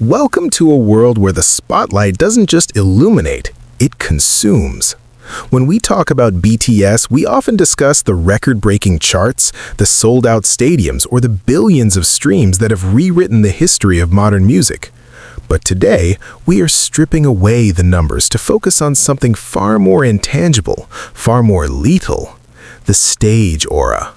Welcome to a world where the spotlight doesn't just illuminate, it consumes. When we talk about BTS, we often discuss the record-breaking charts, the sold-out stadiums, or the billions of streams that have rewritten the history of modern music. But today, we are stripping away the numbers to focus on something far more intangible, far more lethal: the stage aura.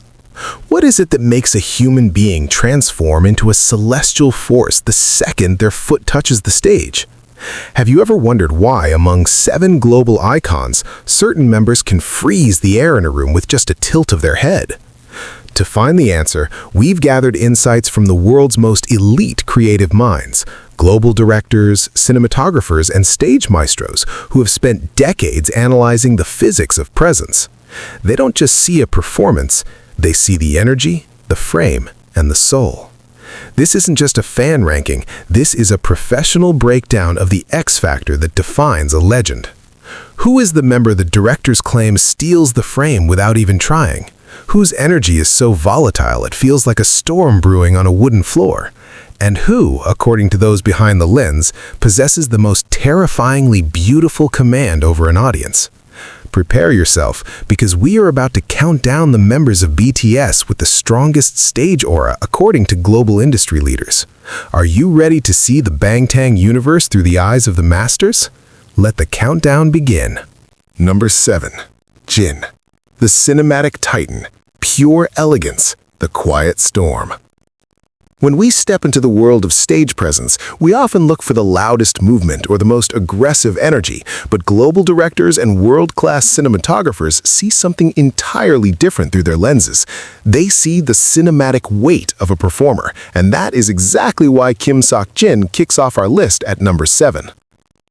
What is it that makes a human being transform into a celestial force the second their foot touches the stage? Have you ever wondered why, among 7 global icons, certain members can freeze the air in a room with just a tilt of their head? To find the answer, we've gathered insights from the world's most elite creative minds, global directors, cinematographers, and stage maestros who have spent decades analyzing the physics of presence. They don't just see a performance, they see the energy, the frame, and the soul. This isn't just a fan ranking, this is a professional breakdown of the X factor that defines a legend. Who is the member the directors claim steals the frame without even trying? Whose energy is so volatile it feels like a storm brewing on a wooden floor? And who, according to those behind the lens, possesses the most terrifyingly beautiful command over an audience? Prepare yourself, because we are about to count down the members of BTS with the strongest stage aura according to global industry leaders. Are you ready to see the Bangtan universe through the eyes of the masters? Let the countdown begin. Number 7. Jin. The cinematic titan. Pure elegance. The quiet storm. When we step into the world of stage presence, we often look for the loudest movement or the most aggressive energy, but global directors and world-class cinematographers see something entirely different through their lenses. They see the cinematic weight of a performer, and that is exactly why Kim Seok-jin kicks off our list at number 7.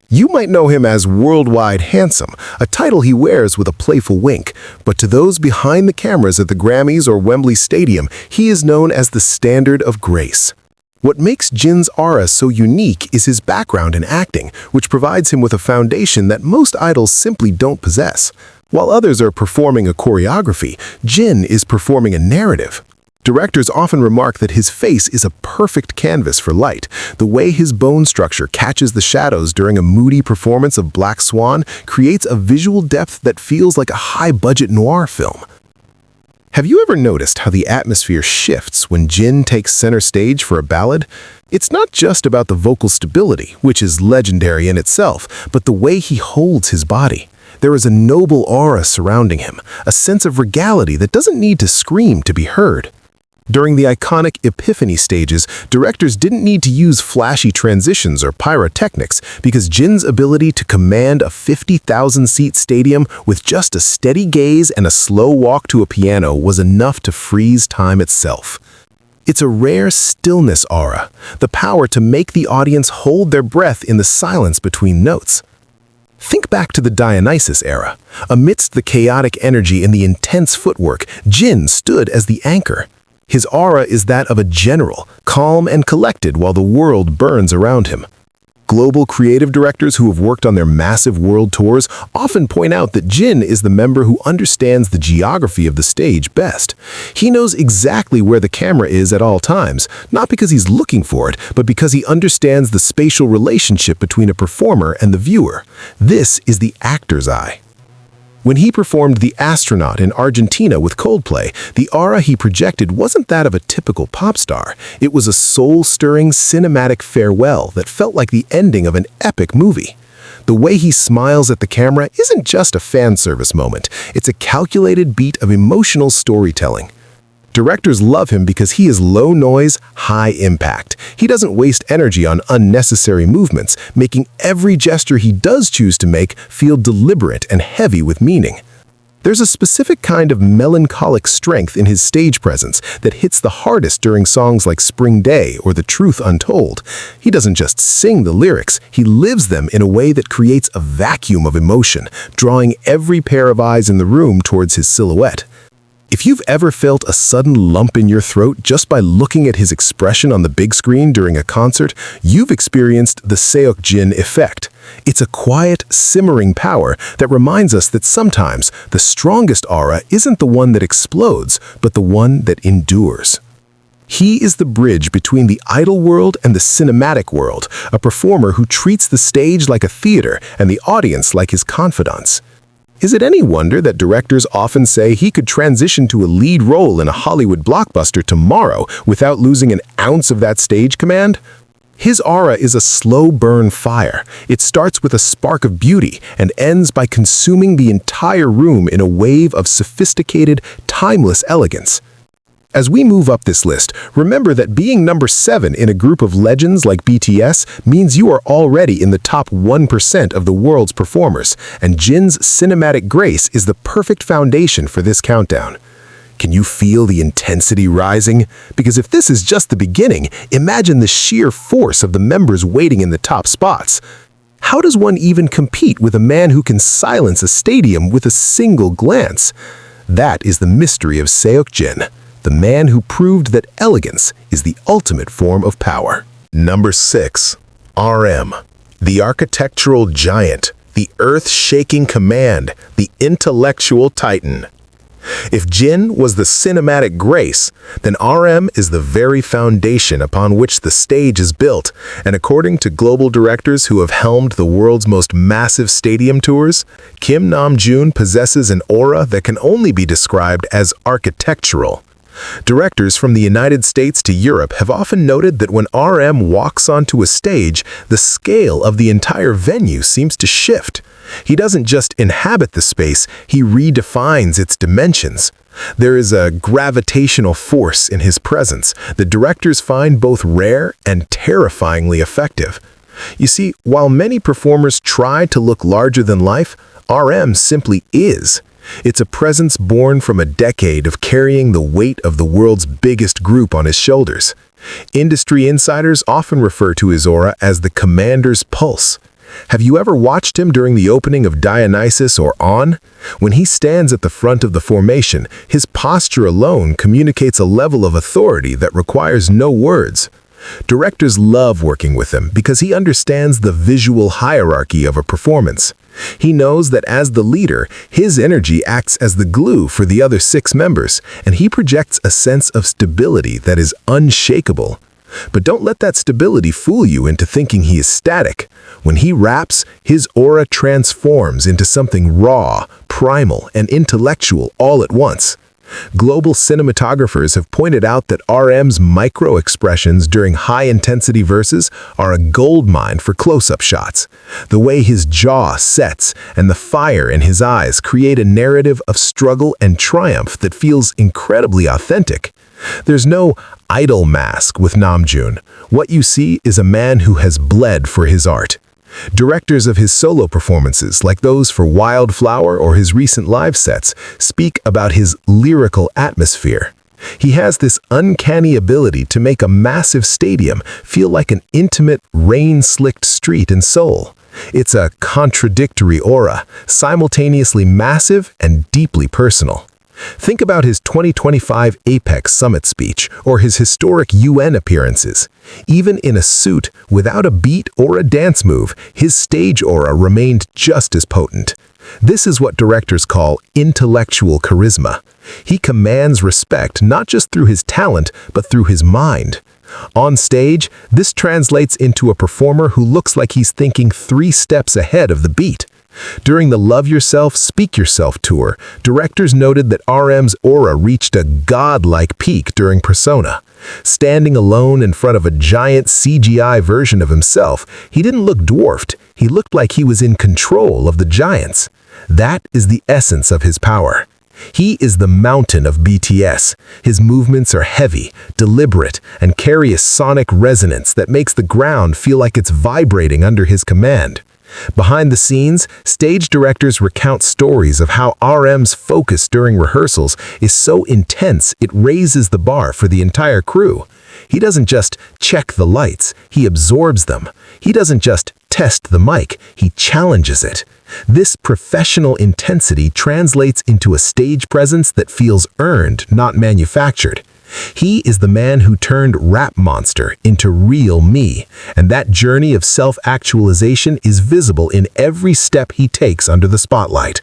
You might know him as Worldwide Handsome, a title he wears with a playful wink, but to those behind the cameras at the Grammys or Wembley Stadium, he is known as the standard of grace. What makes Jin's aura so unique is his background in acting, which provides him with a foundation that most idols simply don't possess. While others are performing a choreography, Jin is performing a narrative. Directors often remark that his face is a perfect canvas for light. The way his bone structure catches the shadows during a moody performance of Black Swan creates a visual depth that feels like a high-budget noir film. Have you ever noticed how the atmosphere shifts when Jin takes center stage for a ballad? It's not just about the vocal stability, which is legendary in itself, but the way he holds his body. There is a noble aura surrounding him, a sense of regality that doesn't need to scream to be heard. During the iconic Epiphany stages, directors didn't need to use flashy transitions or pyrotechnics because Jin's ability to command a 50,000-seat stadium with just a steady gaze and a slow walk to a piano was enough to freeze time itself. It's a rare stillness aura, the power to make the audience hold their breath in the silence between notes. Think back to the Dionysus era. Amidst the chaotic energy and the intense footwork, Jin stood as the anchor. His aura is that of a general, calm and collected while the world burns around him. Global creative directors who have worked on their massive world tours often point out that Jin is the member who understands the geography of the stage best. He knows exactly where the camera is at all times, not because he's looking for it, but because he understands the spatial relationship between a performer and the viewer. This is the actor's eye. When he performed The Astronaut in Argentina with Coldplay, the aura he projected wasn't that of a typical pop star. It was a soul-stirring cinematic farewell that felt like the ending of an epic movie. The way he smiles at the camera isn't just a fan service moment. It's a calculated beat of emotional storytelling. Directors love him because he is low noise, high impact. He doesn't waste energy on unnecessary movements, making every gesture he does choose to make feel deliberate and heavy with meaning. There's a specific kind of melancholic strength in his stage presence that hits the hardest during songs like Spring Day or The Truth Untold. He doesn't just sing the lyrics, he lives them in a way that creates a vacuum of emotion, drawing every pair of eyes in the room towards his silhouette. If you've ever felt a sudden lump in your throat just by looking at his expression on the big screen during a concert, you've experienced the Seok-jin effect. It's a quiet, simmering power that reminds us that sometimes the strongest aura isn't the one that explodes, but the one that endures. He is the bridge between the idol world and the cinematic world, a performer who treats the stage like a theater and the audience like his confidants. Is it any wonder that directors often say he could transition to a lead role in a Hollywood blockbuster tomorrow without losing an ounce of that stage command? His aura is a slow-burn fire. It starts with a spark of beauty and ends by consuming the entire room in a wave of sophisticated, timeless elegance. As we move up this list, remember that being number 7 in a group of legends like BTS means you are already in the top 1% of the world's performers, and Jin's cinematic grace is the perfect foundation for this countdown. Can you feel the intensity rising? Because if this is just the beginning, imagine the sheer force of the members waiting in the top spots. How does one even compete with a man who can silence a stadium with a single glance? That is the mystery of Seokjin, the man who proved that elegance is the ultimate form of power. Number 6. RM. The architectural giant, the earth-shaking command, the intellectual titan. If Jin was the cinematic grace, then RM is the very foundation upon which the stage is built, and according to global directors who have helmed the world's most massive stadium tours, Kim Namjoon possesses an aura that can only be described as architectural. Directors from the United States to Europe have often noted that when RM walks onto a stage, the scale of the entire venue seems to shift. He doesn't just inhabit the space, he redefines its dimensions. There is a gravitational force in his presence that directors find both rare and terrifyingly effective. You see, while many performers try to look larger than life, RM simply is. It's a presence born from a decade of carrying the weight of the world's biggest group on his shoulders. Industry insiders often refer to his aura as the commander's pulse. Have you ever watched him during the opening of Dionysus or On? When he stands at the front of the formation, his posture alone communicates a level of authority that requires no words. Directors love working with him because he understands the visual hierarchy of a performance. He knows that as the leader, his energy acts as the glue for the other 6 members, and he projects a sense of stability that is unshakable. But don't let that stability fool you into thinking he is static. When he raps, his aura transforms into something raw, primal, and intellectual all at once. Global cinematographers have pointed out that RM's micro-expressions during high-intensity verses are a goldmine for close-up shots. The way his jaw sets and the fire in his eyes create a narrative of struggle and triumph that feels incredibly authentic. There's no idol mask with Namjoon. What you see is a man who has bled for his art. Directors of his solo performances, like those for Wildflower or his recent live sets, speak about his lyrical atmosphere. He has this uncanny ability to make a massive stadium feel like an intimate, rain-slicked street in Seoul. It's a contradictory aura, simultaneously massive and deeply personal. Think about his 2025 Apex Summit speech or his historic UN appearances. Even in a suit, without a beat or a dance move, his stage aura remained just as potent. This is what directors call intellectual charisma. He commands respect not just through his talent, but through his mind. On stage, this translates into a performer who looks like he's thinking 3 steps ahead of the beat. During the Love Yourself, Speak Yourself tour, directors noted that RM's aura reached a godlike peak during Persona. Standing alone in front of a giant CGI version of himself, he didn't look dwarfed, he looked like he was in control of the giants. That is the essence of his power. He is the mountain of BTS. His movements are heavy, deliberate, and carry a sonic resonance that makes the ground feel like it's vibrating under his command. Behind the scenes, stage directors recount stories of how RM's focus during rehearsals is so intense it raises the bar for the entire crew. He doesn't just check the lights, he absorbs them. He doesn't just test the mic, he challenges it. This professional intensity translates into a stage presence that feels earned, not manufactured. He is the man who turned Rap Monster into Real Me, and that journey of self-actualization is visible in every step he takes under the spotlight.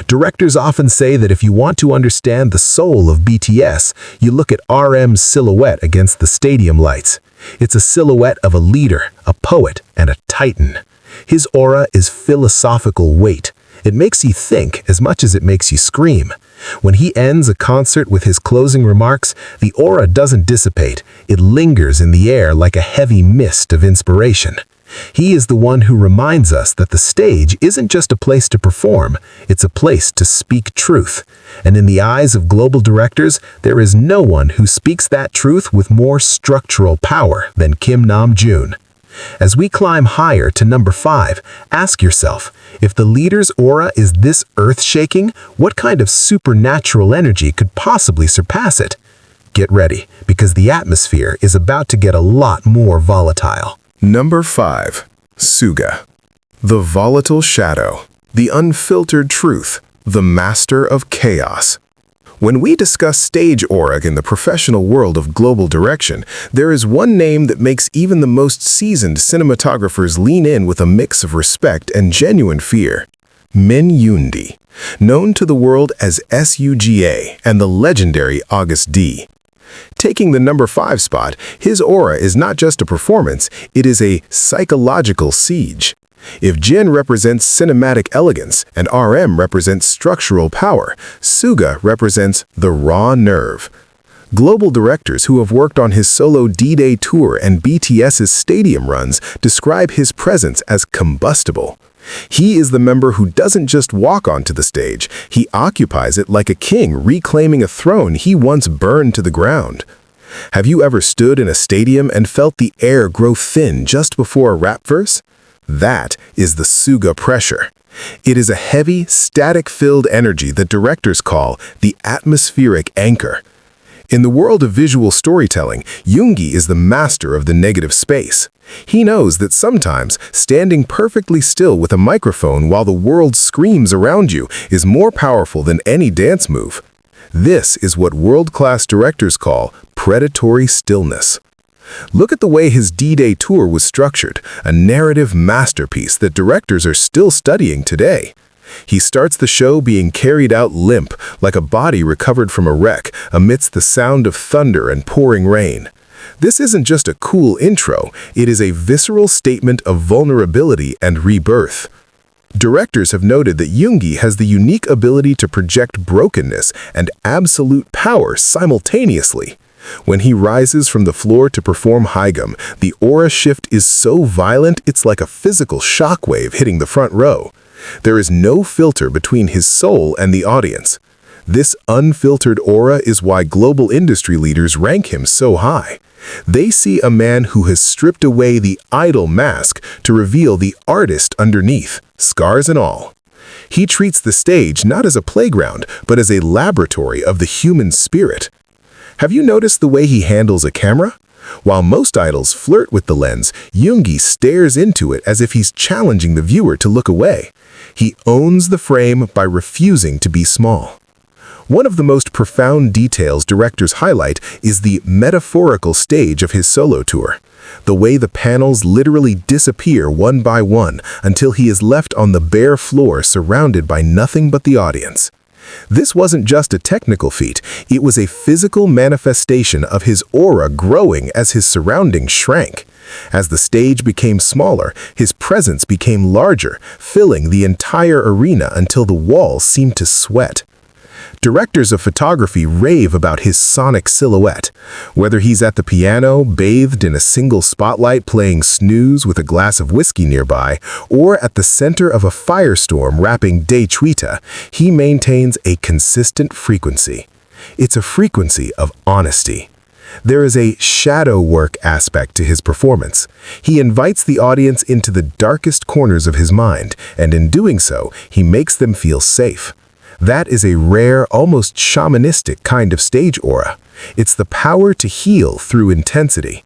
Directors often say that if you want to understand the soul of BTS, you look at RM's silhouette against the stadium lights. It's a silhouette of a leader, a poet, and a titan. His aura is philosophical weight. It makes you think as much as it makes you scream. When he ends a concert with his closing remarks, the aura doesn't dissipate. It lingers in the air like a heavy mist of inspiration. He is the one who reminds us that the stage isn't just a place to perform, it's a place to speak truth. And in the eyes of global directors, there is no one who speaks that truth with more structural power than Kim Namjoon. As we climb higher to number 5, ask yourself, if the leader's aura is this earth-shaking, what kind of supernatural energy could possibly surpass it? Get ready, because the atmosphere is about to get a lot more volatile. Number 5. Suga. The volatile shadow, the unfiltered truth, the master of chaos. When we discuss stage aura in the professional world of global direction, there is one name that makes even the most seasoned cinematographers lean in with a mix of respect and genuine fear. Min Yoon-di, known to the world as Suga and the legendary August D. Taking the number 5 spot, his aura is not just a performance, it is a psychological siege. If Jin represents cinematic elegance and RM represents structural power, Suga represents the raw nerve. Global directors who have worked on his solo D-Day tour and BTS's stadium runs describe his presence as combustible. He is the member who doesn't just walk onto the stage, he occupies it like a king reclaiming a throne he once burned to the ground. Have you ever stood in a stadium and felt the air grow thin just before a rap verse? That is the Suga pressure. It is a heavy, static-filled energy that directors call the atmospheric anchor. In the world of visual storytelling, Yoongi is the master of the negative space. He knows that sometimes standing perfectly still with a microphone while the world screams around you is more powerful than any dance move. This is what world-class directors call predatory stillness. Look at the way his D-Day tour was structured, a narrative masterpiece that directors are still studying today. He starts the show being carried out limp, like a body recovered from a wreck, amidst the sound of thunder and pouring rain. This isn't just a cool intro, it is a visceral statement of vulnerability and rebirth. Directors have noted that Yoongi has the unique ability to project brokenness and absolute power simultaneously. When he rises from the floor to perform Haegum, the aura shift is so violent it's like a physical shockwave hitting the front row. There is no filter between his soul and the audience. This unfiltered aura is why global industry leaders rank him so high. They see a man who has stripped away the idol mask to reveal the artist underneath, scars and all. He treats the stage not as a playground, but as a laboratory of the human spirit. Have you noticed the way he handles a camera? While most idols flirt with the lens, Yoongi stares into it as if he's challenging the viewer to look away. He owns the frame by refusing to be small. One of the most profound details directors highlight is the metaphorical stage of his solo tour. The way the panels literally disappear one by one until he is left on the bare floor surrounded by nothing but the audience. This wasn't just a technical feat, it was a physical manifestation of his aura growing as his surroundings shrank. As the stage became smaller, his presence became larger, filling the entire arena until the walls seemed to sweat. Directors of photography rave about his sonic silhouette. Whether he's at the piano, bathed in a single spotlight playing snooze with a glass of whiskey nearby, or at the center of a firestorm rapping De Chuita, he maintains a consistent frequency. It's a frequency of honesty. There is a shadow work aspect to his performance. He invites the audience into the darkest corners of his mind, and in doing so, he makes them feel safe. That is a rare, almost shamanistic kind of stage aura. It's the power to heal through intensity.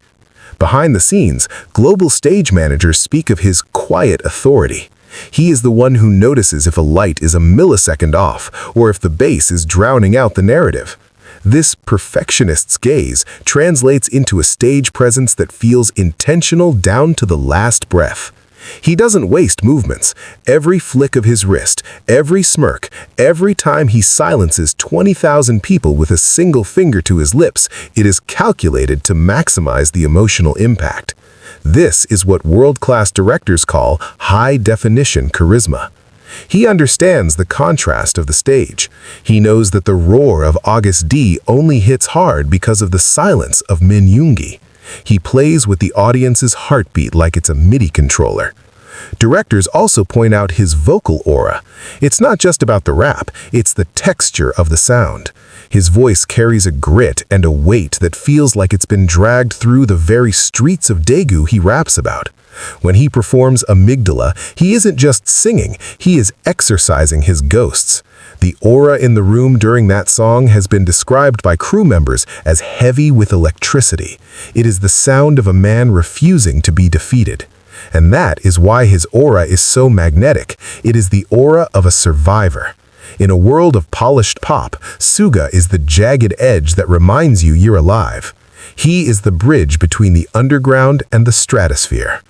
Behind the scenes, global stage managers speak of his quiet authority. He is the one who notices if a light is a millisecond off, or if the bass is drowning out the narrative. This perfectionist's gaze translates into a stage presence that feels intentional down to the last breath. He doesn't waste movements. Every flick of his wrist, every smirk, every time he silences 20,000 people with a single finger to his lips, it is calculated to maximize the emotional impact. This is what world-class directors call high-definition charisma. He understands the contrast of the stage. He knows that the roar of August D only hits hard because of the silence of Min Yoongi. He plays with the audience's heartbeat like it's a MIDI controller. Directors also point out his vocal aura. It's not just about the rap, it's the texture of the sound. His voice carries a grit and a weight that feels like it's been dragged through the very streets of Daegu he raps about. When he performs Amygdala, he isn't just singing, he is exorcising his ghosts. The aura in the room during that song has been described by crew members as heavy with electricity. It is the sound of a man refusing to be defeated. And that is why his aura is so magnetic. It is the aura of a survivor. In a world of polished pop, Suga is the jagged edge that reminds you you're alive. He is the bridge between the underground and the stratosphere.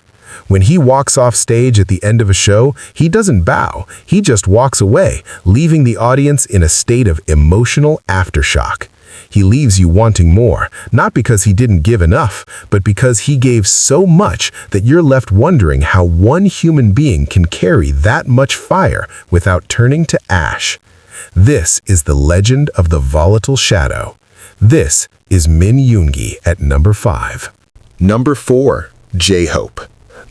When he walks off stage at the end of a show, he doesn't bow, he just walks away, leaving the audience in a state of emotional aftershock. He leaves you wanting more, not because he didn't give enough, but because he gave so much that you're left wondering how one human being can carry that much fire without turning to ash. This is the legend of the volatile shadow. This is Min Yoongi at number 5. Number 4. J-Hope.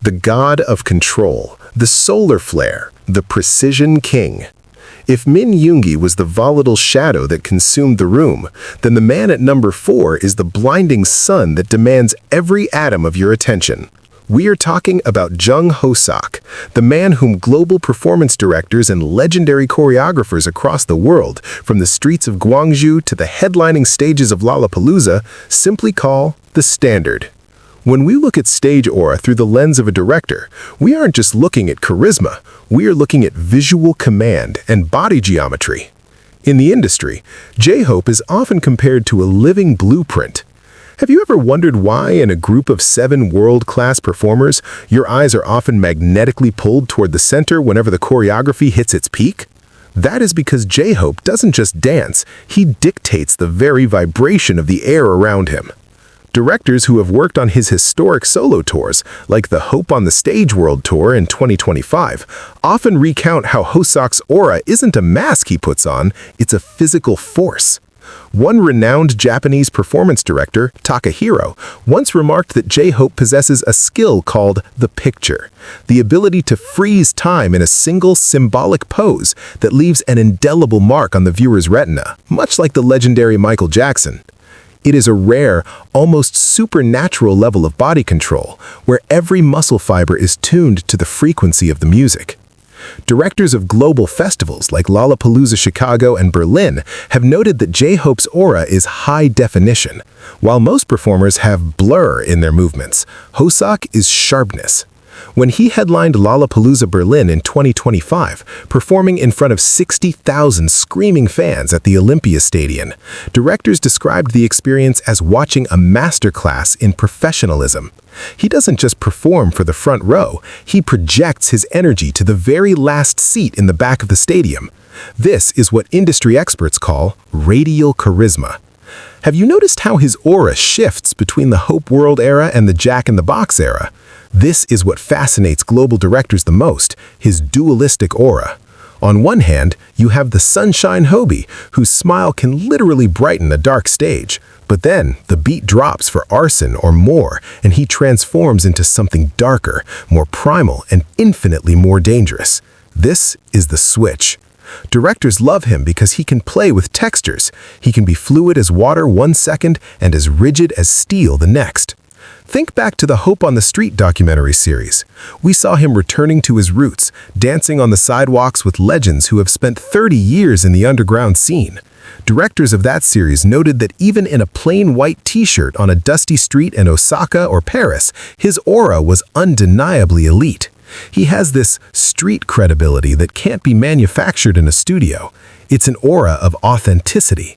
The god of control, the solar flare, the precision king. If Min Yoongi was the volatile shadow that consumed the room, then the man at number 4 is the blinding sun that demands every atom of your attention. We are talking about Jungkook, the man whom global performance directors and legendary choreographers across the world, from the streets of Gwangju to the headlining stages of Lollapalooza, simply call the standard. When we look at stage aura through the lens of a director, we aren't just looking at charisma, we are looking at visual command and body geometry. In the industry, J-Hope is often compared to a living blueprint. Have you ever wondered why in a group of 7 world-class performers, your eyes are often magnetically pulled toward the center whenever the choreography hits its peak? That is because J-Hope doesn't just dance, he dictates the very vibration of the air around him. Directors who have worked on his historic solo tours, like the Hope on the Stage World Tour in 2025, often recount how Hoseok's aura isn't a mask he puts on, it's a physical force. One renowned Japanese performance director, Takahiro, once remarked that J-Hope possesses a skill called the picture, the ability to freeze time in a single symbolic pose that leaves an indelible mark on the viewer's retina, much like the legendary Michael Jackson. It is a rare, almost supernatural level of body control, where every muscle fiber is tuned to the frequency of the music. Directors of global festivals like Lollapalooza Chicago and Berlin have noted that J-Hope's aura is high definition. While most performers have blur in their movements, Hoseok is sharpness. When he headlined Lollapalooza Berlin in 2025, performing in front of 60,000 screaming fans at the Olympia Stadium, directors described the experience as watching a masterclass in professionalism. He doesn't just perform for the front row, he projects his energy to the very last seat in the back of the stadium. This is what industry experts call radial charisma. Have you noticed how his aura shifts between the Hope World era and the Jack in the Box era? This is what fascinates global directors the most, his dualistic aura. On one hand, you have the Sunshine Hobie, whose smile can literally brighten a dark stage. But then, the beat drops for arson or more, and he transforms into something darker, more primal, and infinitely more dangerous. This is the switch. Directors love him because he can play with textures. He can be fluid as water one second and as rigid as steel the next. Think back to the Hope on the Street documentary series. We saw him returning to his roots, dancing on the sidewalks with legends who have spent 30 years in the underground scene. Directors of that series noted that even in a plain white t-shirt on a dusty street in Osaka or Paris, his aura was undeniably elite. He has this street credibility that can't be manufactured in a studio. It's an aura of authenticity.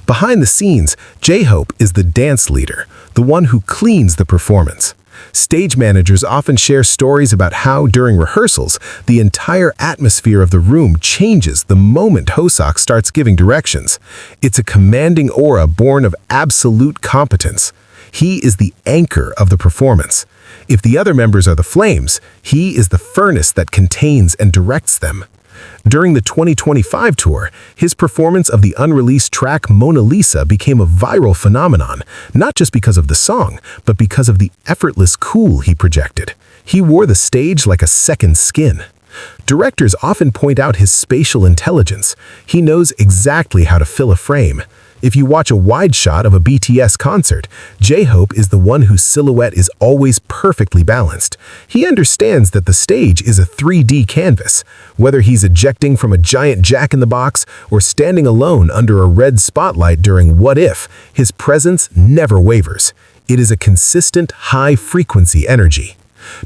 Behind the scenes, J-Hope is the dance leader, the one who cleans the performance. Stage managers often share stories about how, during rehearsals, the entire atmosphere of the room changes the moment Hoseok starts giving directions. It's a commanding aura born of absolute competence. He is the anchor of the performance. If the other members are the flames, he is the furnace that contains and directs them. During the 2025 tour, his performance of the unreleased track Mona Lisa became a viral phenomenon, not just because of the song, but because of the effortless cool he projected. He wore the stage like a second skin. Directors often point out his spatial intelligence. He knows exactly how to fill a frame. If you watch a wide shot of a BTS concert, J-Hope is the one whose silhouette is always perfectly balanced. He understands that the stage is a 3D canvas. Whether he's ejecting from a giant jack-in-the-box or standing alone under a red spotlight during What If, his presence never wavers. It is a consistent, high-frequency energy.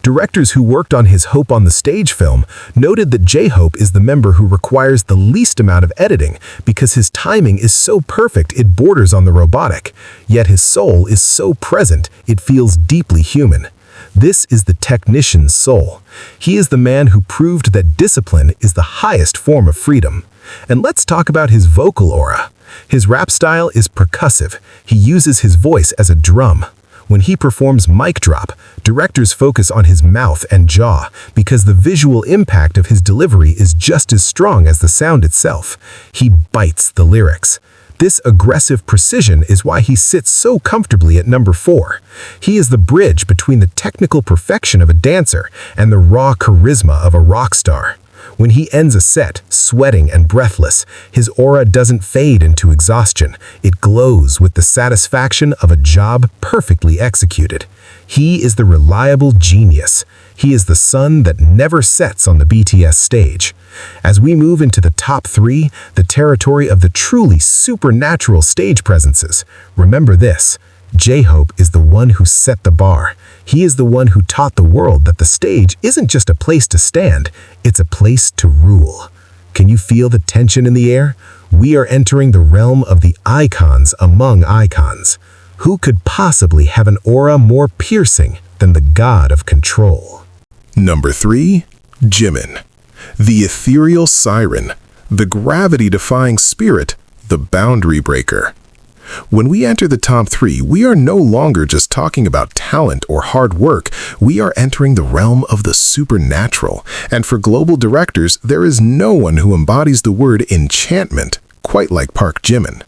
Directors who worked on his Hope on the Stage film noted that J-Hope is the member who requires the least amount of editing because his timing is so perfect it borders on the robotic, yet his soul is so present it feels deeply human. This is the technician's soul. He is the man who proved that discipline is the highest form of freedom. And let's talk about his vocal aura. His rap style is percussive. He uses his voice as a drum. When he performs Mic Drop, directors focus on his mouth and jaw because the visual impact of his delivery is just as strong as the sound itself. He bites the lyrics. This aggressive precision is why he sits so comfortably at number 4. He is the bridge between the technical perfection of a dancer and the raw charisma of a rock star. When he ends a set, sweating and breathless, his aura doesn't fade into exhaustion. It glows with the satisfaction of a job perfectly executed. He is the reliable genius. He is the sun that never sets on the BTS stage. As we move into the top 3, the territory of the truly supernatural stage presences, remember this: J-Hope is the one who set the bar. He is the one who taught the world that the stage isn't just a place to stand, it's a place to rule. Can you feel the tension in the air? We are entering the realm of the icons among icons. Who could possibly have an aura more piercing than the god of control? Number 3. Jimin. The ethereal siren, the gravity-defying spirit, the boundary breaker. When we enter the top 3, we are no longer just talking about talent or hard work. We are entering the realm of the supernatural. And for global directors, there is no one who embodies the word enchantment quite like Park Jimin.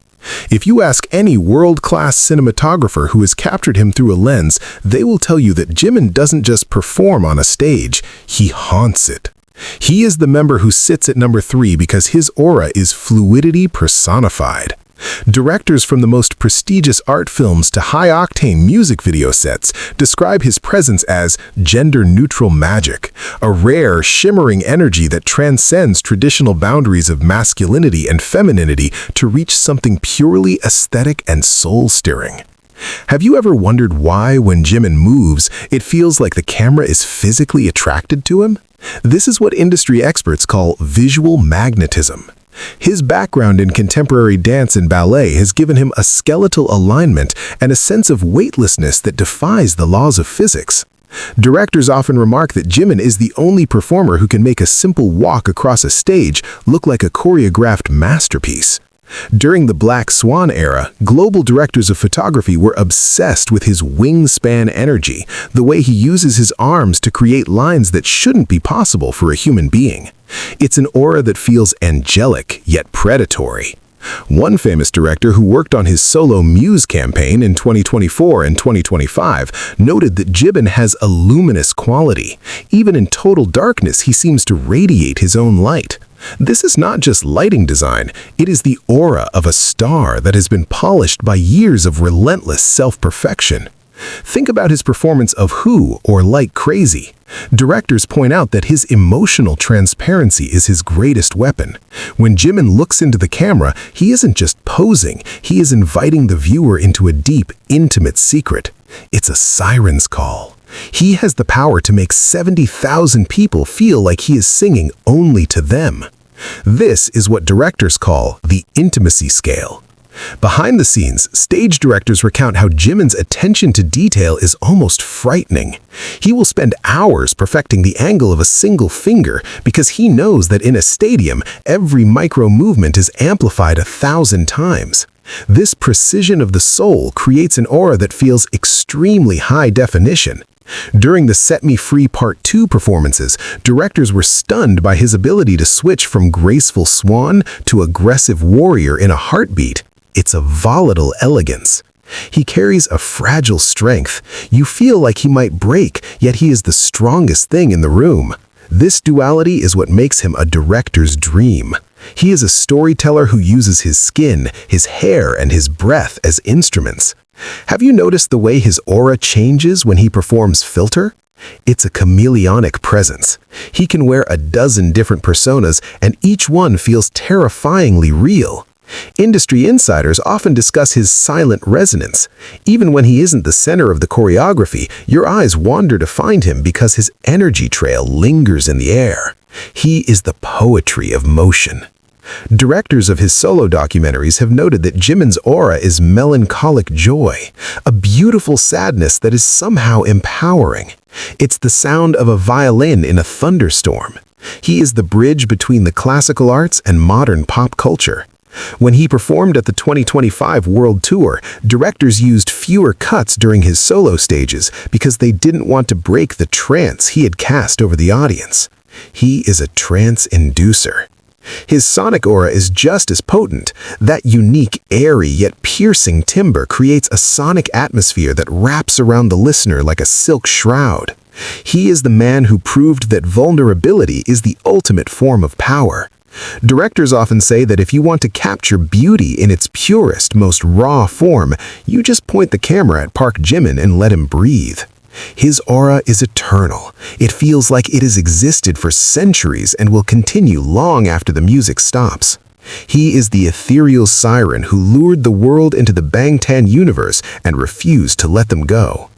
If you ask any world-class cinematographer who has captured him through a lens, they will tell you that Jimin doesn't just perform on a stage, he haunts it. He is the member who sits at number 3 because his aura is fluidity personified. Directors from the most prestigious art films to high-octane music video sets describe his presence as gender-neutral magic, a rare, shimmering energy that transcends traditional boundaries of masculinity and femininity to reach something purely aesthetic and soul-stirring. Have you ever wondered why, when Jimin moves, it feels like the camera is physically attracted to him? This is what industry experts call visual magnetism. His background in contemporary dance and ballet has given him a skeletal alignment and a sense of weightlessness that defies the laws of physics. Directors often remark that Jimin is the only performer who can make a simple walk across a stage look like a choreographed masterpiece. During the Black Swan era, global directors of photography were obsessed with his wingspan energy, the way he uses his arms to create lines that shouldn't be possible for a human being. It's an aura that feels angelic, yet predatory. One famous director who worked on his solo Muse campaign in 2024 and 2025 noted that Jimin has a luminous quality. Even in total darkness, he seems to radiate his own light. This is not just lighting design, it is the aura of a star that has been polished by years of relentless self-perfection. Think about his performance of Who or Like Crazy. Directors point out that his emotional transparency is his greatest weapon. When Jimin looks into the camera, he isn't just posing, he is inviting the viewer into a deep, intimate secret. It's a siren's call. He has the power to make 70,000 people feel like he is singing only to them. This is what directors call the intimacy scale. Behind the scenes, stage directors recount how Jimin's attention to detail is almost frightening. He will spend hours perfecting the angle of a single finger because he knows that in a stadium, every micro movement is amplified 1,000 times. This precision of the soul creates an aura that feels extremely high definition. During the Set Me Free Part 2 performances, directors were stunned by his ability to switch from graceful swan to aggressive warrior in a heartbeat. It's a volatile elegance. He carries a fragile strength. You feel like he might break, yet he is the strongest thing in the room. This duality is what makes him a director's dream. He is a storyteller who uses his skin, his hair, and his breath as instruments. Have you noticed the way his aura changes when he performs filter? It's a chameleonic presence. He can wear a dozen different personas, and each one feels terrifyingly real. Industry insiders often discuss his silent resonance. Even when he isn't the center of the choreography, your eyes wander to find him because his energy trail lingers in the air. He is the poetry of motion. Directors of his solo documentaries have noted that Jimin's aura is melancholic joy, a beautiful sadness that is somehow empowering. It's the sound of a violin in a thunderstorm. He is the bridge between the classical arts and modern pop culture. When he performed at the 2025 World Tour, directors used fewer cuts during his solo stages because they didn't want to break the trance he had cast over the audience. He is a trance inducer. His sonic aura is just as potent. That unique, airy yet piercing timbre creates a sonic atmosphere that wraps around the listener like a silk shroud. He is the man who proved that vulnerability is the ultimate form of power. Directors often say that if you want to capture beauty in its purest, most raw form, you just point the camera at Park Jimin and let him breathe. His aura is eternal. It feels like it has existed for centuries and will continue long after the music stops. He is the ethereal siren who lured the world into the Bangtan universe and refused to let them go.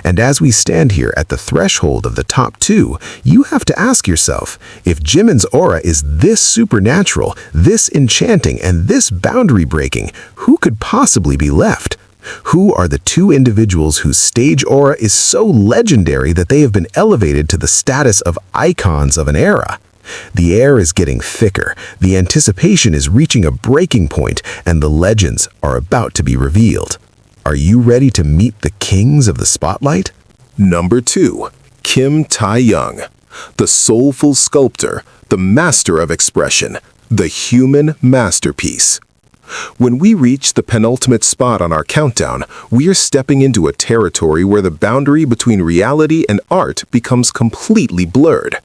And as we stand here at the threshold of the top two, you have to ask yourself, if Jimin's aura is this supernatural, this enchanting, and this boundary-breaking, who could possibly be left? Who are the two individuals whose stage aura is so legendary that they have been elevated to the status of icons of an era? The air is getting thicker, the anticipation is reaching a breaking point, and the legends are about to be revealed. Are you ready to meet the kings of the spotlight? Number 2. Kim Tae-young, the soulful sculptor, the master of expression, the human masterpiece. When we reach the penultimate spot on our countdown, we are stepping into a territory where the boundary between reality and art becomes completely blurred.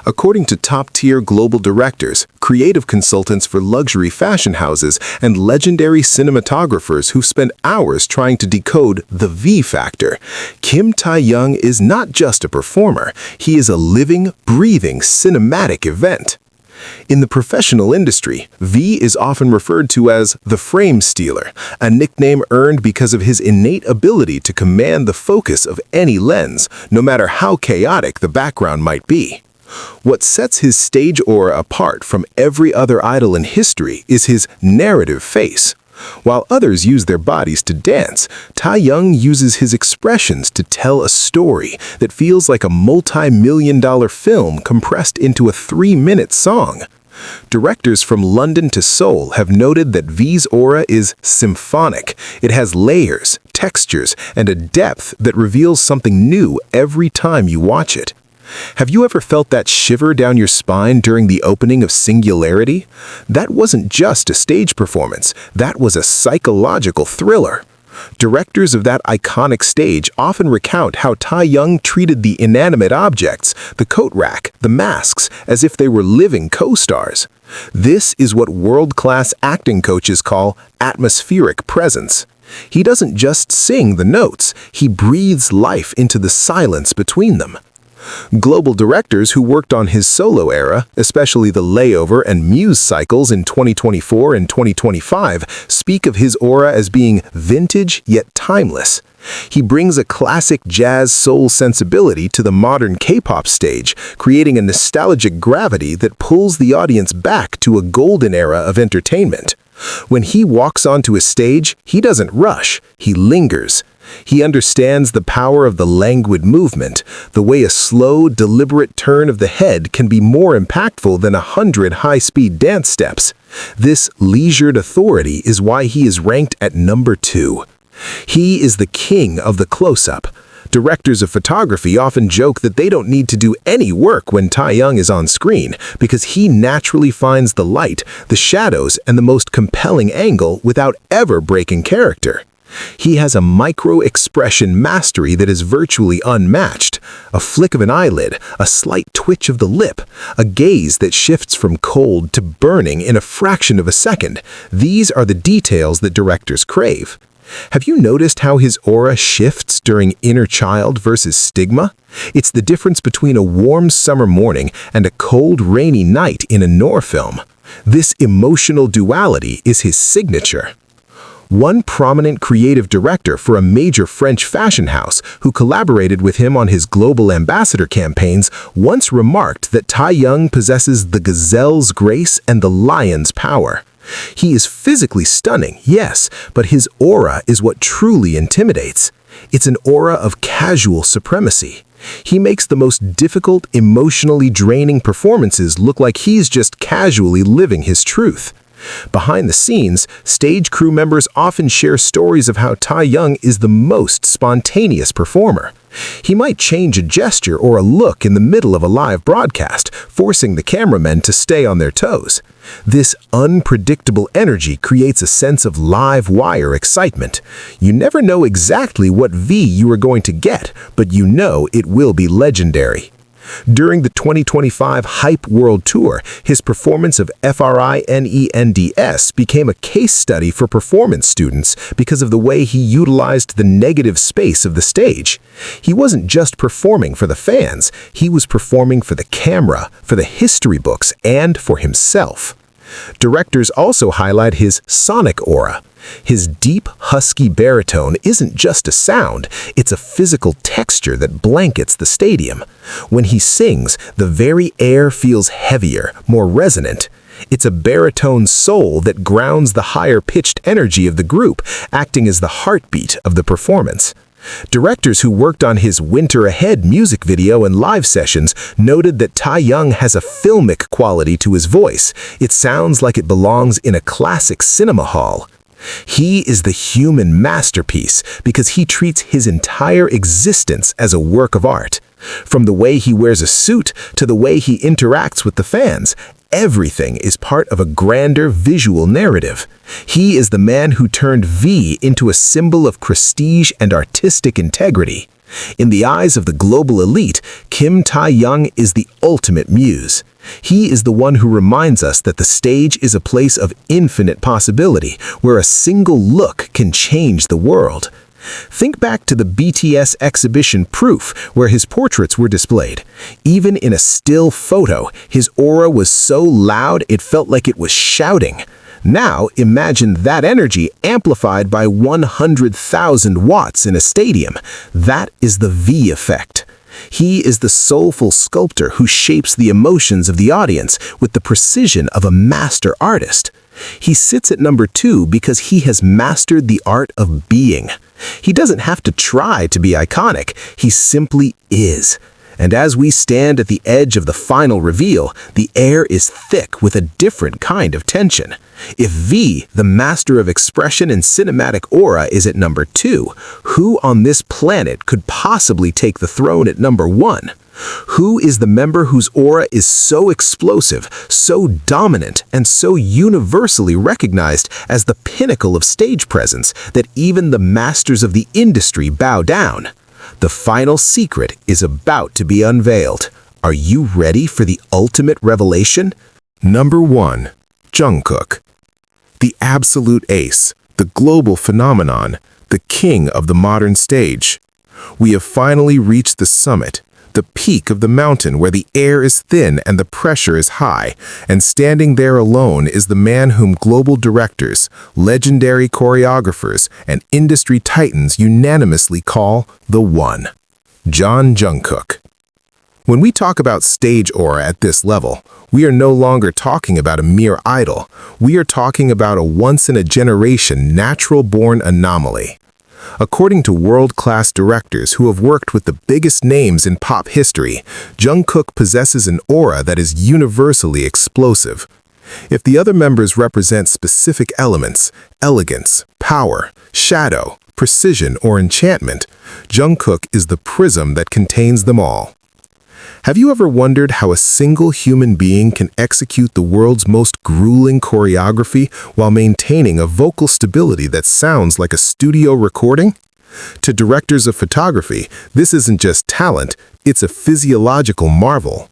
According to top-tier global directors, creative consultants for luxury fashion houses, and legendary cinematographers who spend hours trying to decode the V factor, Kim Tae-young is not just a performer, he is a living, breathing, cinematic event. In the professional industry, V is often referred to as the frame stealer, a nickname earned because of his innate ability to command the focus of any lens, no matter how chaotic the background might be. What sets his stage aura apart from every other idol in history is his narrative face. While others use their bodies to dance, Tae-young uses his expressions to tell a story that feels like a multi-million-dollar film compressed into a 3-minute song. Directors from London to Seoul have noted that V's aura is symphonic. It has layers, textures, and a depth that reveals something new every time you watch it. Have you ever felt that shiver down your spine during the opening of Singularity? That wasn't just a stage performance, that was a psychological thriller. Directors of that iconic stage often recount how Tae-young treated the inanimate objects, the coat rack, the masks, as if they were living co-stars. This is what world-class acting coaches call atmospheric presence. He doesn't just sing the notes, he breathes life into the silence between them. Global directors who worked on his solo era, especially the Layover and Muse cycles in 2024 and 2025, speak of his aura as being vintage yet timeless. He brings a classic jazz soul sensibility to the modern K-pop stage, creating a nostalgic gravity that pulls the audience back to a golden era of entertainment. When he walks onto a stage, he doesn't rush, he lingers. He understands the power of the languid movement, the way a slow, deliberate turn of the head can be more impactful than 100 high-speed dance steps. This leisured authority is why he is ranked at number 2. He is the king of the close-up. Directors of photography often joke that they don't need to do any work when Taehyung is on screen because he naturally finds the light, the shadows, and the most compelling angle without ever breaking character. He has a micro-expression mastery that is virtually unmatched. A flick of an eyelid, a slight twitch of the lip, a gaze that shifts from cold to burning in a fraction of a second. These are the details that directors crave. Have you noticed how his aura shifts during Inner Child versus Stigma? It's the difference between a warm summer morning and a cold, rainy night in a noir film. This emotional duality is his signature. One prominent creative director for a major French fashion house who collaborated with him on his global ambassador campaigns once remarked that Taehyung possesses the gazelle's grace and the lion's power. He is physically stunning, yes, but his aura is what truly intimidates. It's an aura of casual supremacy. He makes the most difficult, emotionally draining performances look like he's just casually living his truth. Behind the scenes, stage crew members often share stories of how Taehyung is the most spontaneous performer. He might change a gesture or a look in the middle of a live broadcast, forcing the cameramen to stay on their toes. This unpredictable energy creates a sense of live wire excitement. You never know exactly what V you are going to get, but you know it will be legendary. During the 2025 Hype World Tour, his performance of FRINENDS became a case study for performance students because of the way he utilized the negative space of the stage. He wasn't just performing for the fans, he was performing for the camera, for the history books, and for himself. Directors also highlight his sonic aura. His deep, husky baritone isn't just a sound, it's a physical texture that blankets the stadium. When he sings, the very air feels heavier, more resonant. It's a baritone soul that grounds the higher-pitched energy of the group, acting as the heartbeat of the performance. Directors who worked on his Winter Ahead music video and live sessions noted that Taehyung has a filmic quality to his voice. It sounds like it belongs in a classic cinema hall. He is the human masterpiece because he treats his entire existence as a work of art. From the way he wears a suit to the way he interacts with the fans, everything is part of a grander visual narrative. He is the man who turned V into a symbol of prestige and artistic integrity. In the eyes of the global elite, Kim Taehyung is the ultimate muse. He is the one who reminds us that the stage is a place of infinite possibility, where a single look can change the world. Think back to the BTS exhibition Proof, where his portraits were displayed. Even in a still photo, his aura was so loud it felt like it was shouting. Now, imagine that energy amplified by 100,000 watts in a stadium. That is the V effect. He is the soulful sculptor who shapes the emotions of the audience with the precision of a master artist. He sits at number 2 because he has mastered the art of being. He doesn't have to try to be iconic, he simply is. And as we stand at the edge of the final reveal, the air is thick with a different kind of tension. If V, the master of expression and cinematic aura, is at number 2, who on this planet could possibly take the throne at number 1? Who is the member whose aura is so explosive, so dominant, and so universally recognized as the pinnacle of stage presence that even the masters of the industry bow down? The final secret is about to be unveiled. Are you ready for the ultimate revelation? Number 1. Jungkook. The absolute ace, the global phenomenon, the king of the modern stage. We have finally reached the summit, the peak of the mountain where the air is thin and the pressure is high, and standing there alone is the man whom global directors, legendary choreographers, and industry titans unanimously call the One. Jungkook. When we talk about stage aura at this level, we are no longer talking about a mere idol. We are talking about a once-in-a-generation natural-born anomaly. According to world-class directors who have worked with the biggest names in pop history, Jungkook possesses an aura that is universally explosive. If the other members represent specific elements, elegance, power, shadow, precision, or enchantment, Jungkook is the prism that contains them all. Have you ever wondered how a single human being can execute the world's most grueling choreography while maintaining a vocal stability that sounds like a studio recording? To directors of photography, this isn't just talent, it's a physiological marvel.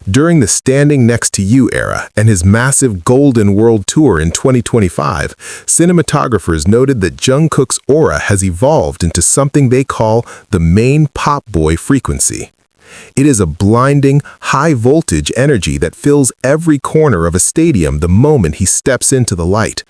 During the Standing Next to You era and his massive Golden World Tour in 2025, cinematographers noted that Jungkook's aura has evolved into something they call the main pop boy frequency. It is a blinding, high-voltage energy that fills every corner of a stadium the moment he steps into the light.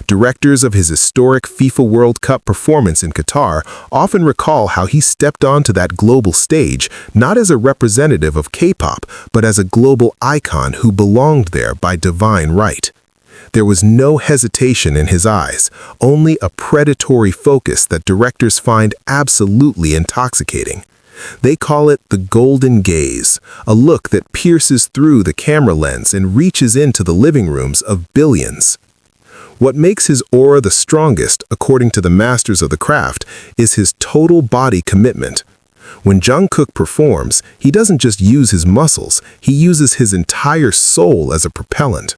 Directors of his historic FIFA World Cup performance in Qatar often recall how he stepped onto that global stage not as a representative of K-pop, but as a global icon who belonged there by divine right. There was no hesitation in his eyes, only a predatory focus that directors find absolutely intoxicating. They call it the golden gaze, a look that pierces through the camera lens and reaches into the living rooms of billions. What makes his aura the strongest, according to the masters of the craft, is his total body commitment. When Jungkook performs, he doesn't just use his muscles, he uses his entire soul as a propellant.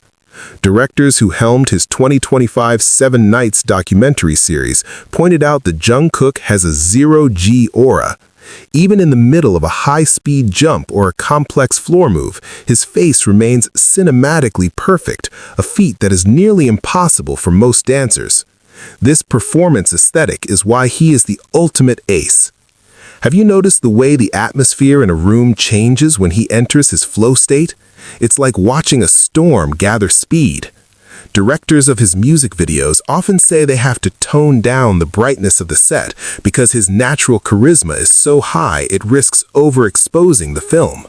Directors who helmed his 2025 Seven Nights documentary series pointed out that Jungkook has a zero-G aura. Even in the middle of a high-speed jump or a complex floor move, his face remains cinematically perfect, a feat that is nearly impossible for most dancers. This performance aesthetic is why he is the ultimate ace. Have you noticed the way the atmosphere in a room changes when he enters his flow state? It's like watching a storm gather speed. Directors of his music videos often say they have to tone down the brightness of the set because his natural charisma is so high it risks overexposing the film.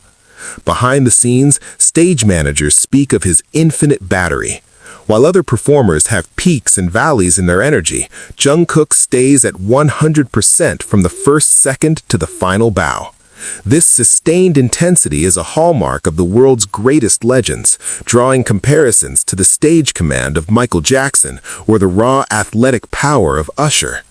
Behind the scenes, stage managers speak of his infinite battery. While other performers have peaks and valleys in their energy, Jungkook stays at 100% from the first second to the final bow. This sustained intensity is a hallmark of the world's greatest legends, drawing comparisons to the stage command of Michael Jackson or the raw athletic power of Usher.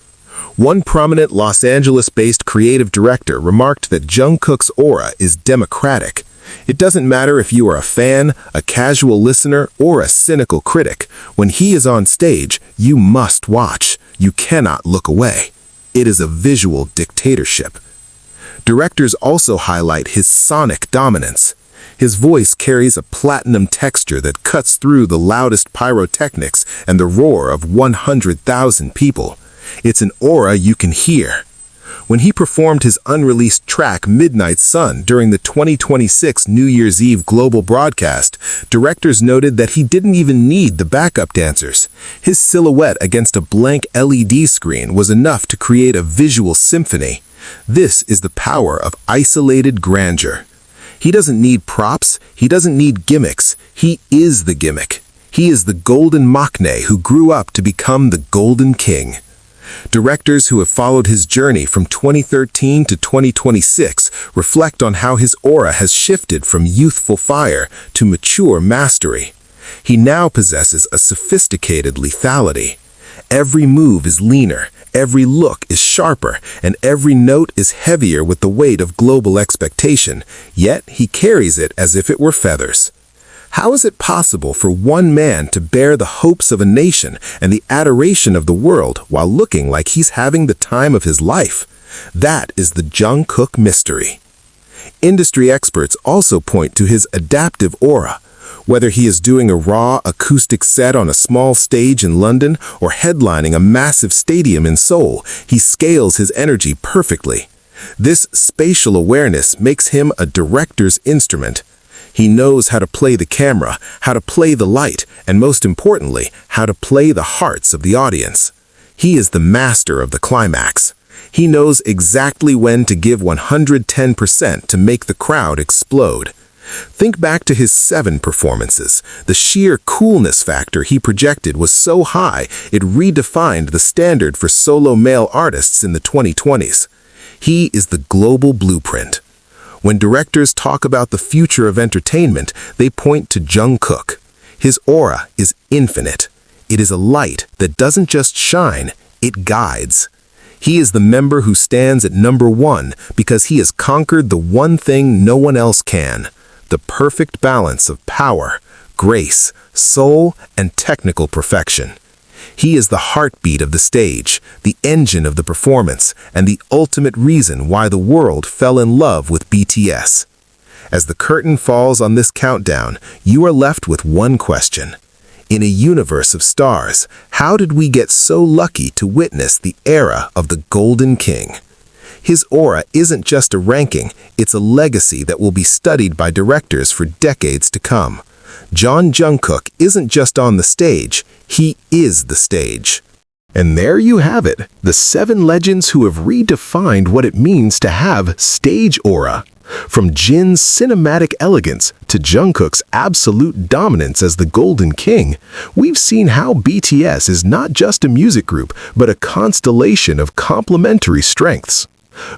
One prominent Los Angeles-based creative director remarked that Jungkook's aura is democratic. It doesn't matter if you are a fan, a casual listener, or a cynical critic. When he is on stage, you must watch. You cannot look away. It is a visual dictatorship. Directors also highlight his sonic dominance. His voice carries a platinum texture that cuts through the loudest pyrotechnics and the roar of 100,000 people. It's an aura you can hear. When he performed his unreleased track Midnight Sun during the 2026 New Year's Eve global broadcast, directors noted that he didn't even need the backup dancers. His silhouette against a blank LED screen was enough to create a visual symphony. This is the power of isolated grandeur. He doesn't need props, he doesn't need gimmicks, he is the gimmick. He is the golden maknae who grew up to become the golden king. Directors who have followed his journey from 2013 to 2026 reflect on how his aura has shifted from youthful fire to mature mastery. He now possesses a sophisticated lethality. Every move is leaner, every look is sharper, and every note is heavier with the weight of global expectation, yet he carries it as if it were feathers. How is it possible for one man to bear the hopes of a nation and the adoration of the world while looking like he's having the time of his life? That is the Jungkook mystery. Industry experts also point to his adaptive aura. Whether he is doing a raw acoustic set on a small stage in London or headlining a massive stadium in Seoul, he scales his energy perfectly. This spatial awareness makes him a director's instrument. He knows how to play the camera, how to play the light, and most importantly, how to play the hearts of the audience. He is the master of the climax. He knows exactly when to give 110% to make the crowd explode. Think back to his 7 performances. The sheer coolness factor he projected was so high, it redefined the standard for solo male artists in the 2020s. He is the global blueprint. When directors talk about the future of entertainment, they point to Jungkook. His aura is infinite. It is a light that doesn't just shine, it guides. He is the member who stands at number 1 because he has conquered the one thing no one else can: the perfect balance of power, grace, soul, and technical perfection. He is the heartbeat of the stage, the engine of the performance, and the ultimate reason why the world fell in love with BTS. As the curtain falls on this countdown, you are left with one question. In a universe of stars, how did we get so lucky to witness the era of the Golden King? His aura isn't just a ranking, it's a legacy that will be studied by directors for decades to come. Jungkook isn't just on the stage, he is the stage. And there you have it, the 7 legends who have redefined what it means to have stage aura. From Jin's cinematic elegance to Jungkook's absolute dominance as the Golden King, we've seen how BTS is not just a music group, but a constellation of complementary strengths.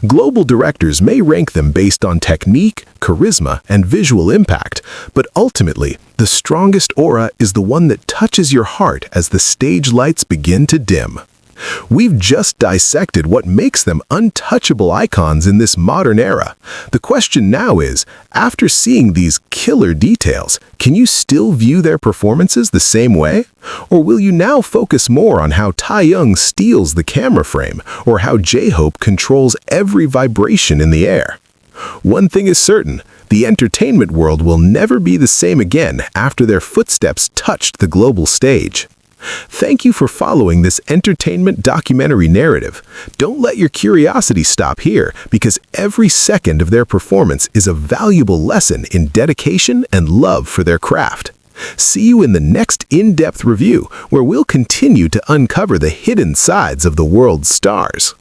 Global directors may rank them based on technique, charisma, and visual impact, but ultimately, the strongest aura is the one that touches your heart as the stage lights begin to dim. We've just dissected what makes them untouchable icons in this modern era. The question now is, after seeing these killer details, can you still view their performances the same way? Or will you now focus more on how Taehyung steals the camera frame, or how J-Hope controls every vibration in the air? One thing is certain, the entertainment world will never be the same again after their footsteps touched the global stage. Thank you for following this entertainment documentary narrative. Don't let your curiosity stop here, because every second of their performance is a valuable lesson in dedication and love for their craft. See you in the next in-depth review, where we'll continue to uncover the hidden sides of the world's stars.